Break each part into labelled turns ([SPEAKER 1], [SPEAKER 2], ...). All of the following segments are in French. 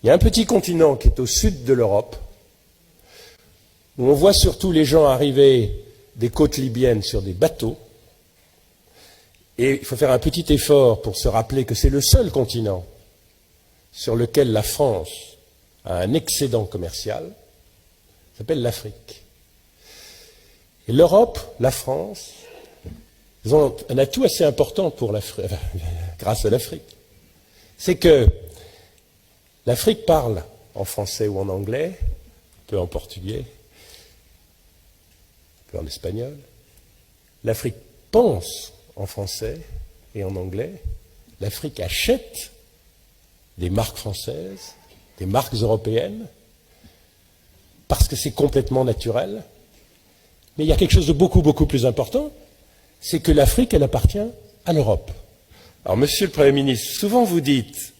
[SPEAKER 1] Il y a un petit continent qui est au sud de l'Europe, où on voit surtout les gens arriver des côtes libyennes sur des bateaux. Et il faut faire un petit effort pour se rappeler que c'est le seul continent sur lequel la France a un excédent commercial, ça s'appelle l'Afrique. Et l'Europe, la France, ils ont un atout assez important pour l'Afrique, grâce à l'Afrique. C'est que l'Afrique parle en français ou en anglais, un peu en portugais, un peu en espagnol. L'Afrique pense en français et en anglais. L'Afrique achète des marques françaises, des marques européennes, parce que c'est complètement naturel. Mais il y a quelque chose de beaucoup, beaucoup plus important, c'est que l'Afrique, elle appartient à l'Europe. Alors, Monsieur le Premier ministre, souvent vous dites,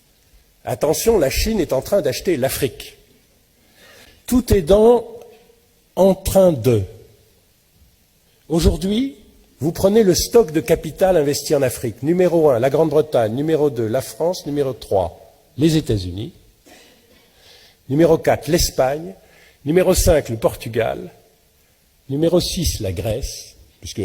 [SPEAKER 1] attention, la Chine est en train d'acheter l'Afrique. Tout est en train de. Aujourd'hui, vous prenez le stock de capital investi en Afrique. Numéro 1, la Grande-Bretagne. Numéro 2, la France. Numéro 3, les États-Unis. Numéro 4, l'Espagne. Numéro 5, le Portugal. Numéro 6, la Grèce, puisque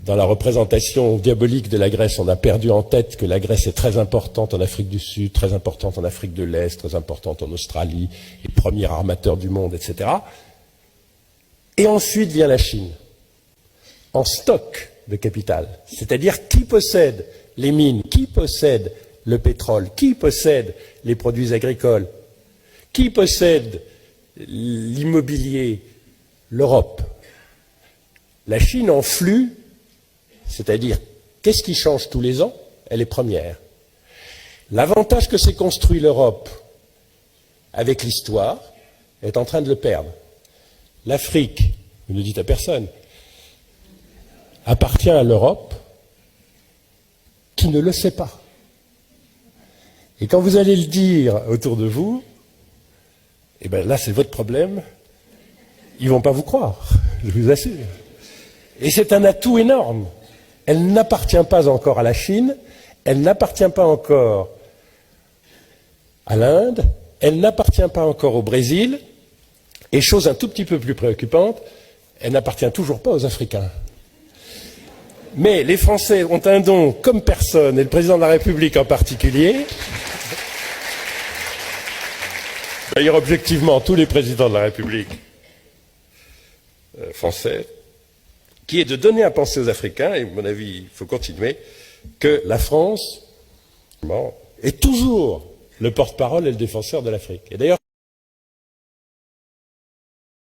[SPEAKER 1] dans la représentation diabolique de la Grèce, on a perdu en tête que la Grèce est très importante en Afrique du Sud, très importante en Afrique de l'Est, très importante en Australie, et premier armateur du monde, etc. Et ensuite vient la Chine, en stock de capital. C'est-à-dire qui possède les mines, qui possède le pétrole, qui possède les produits agricoles, qui possède l'immobilier, l'Europe. La Chine en flux, c'est-à-dire qu'est-ce qui change tous les ans? Elle est première. L'avantage que s'est construit l'Europe avec l'histoire est en train de le perdre. L'Afrique, vous ne dites à personne, appartient à l'Europe qui ne le sait pas. Et quand vous allez le dire autour de vous, eh bien là c'est votre problème, ils ne vont pas vous croire, je vous assure. Et c'est un atout énorme. Elle n'appartient pas encore à la Chine, elle n'appartient pas encore à l'Inde, elle n'appartient pas encore au Brésil, et chose un tout petit peu plus préoccupante, elle n'appartient toujours pas aux Africains. Mais les Français ont un don comme personne, et le président de la République en particulier. D'ailleurs, objectivement, tous les présidents de la République français, qui est de donner à penser aux Africains, et à mon avis, il faut continuer, que la France est toujours le porte-parole et le défenseur de l'Afrique. Et d'ailleurs,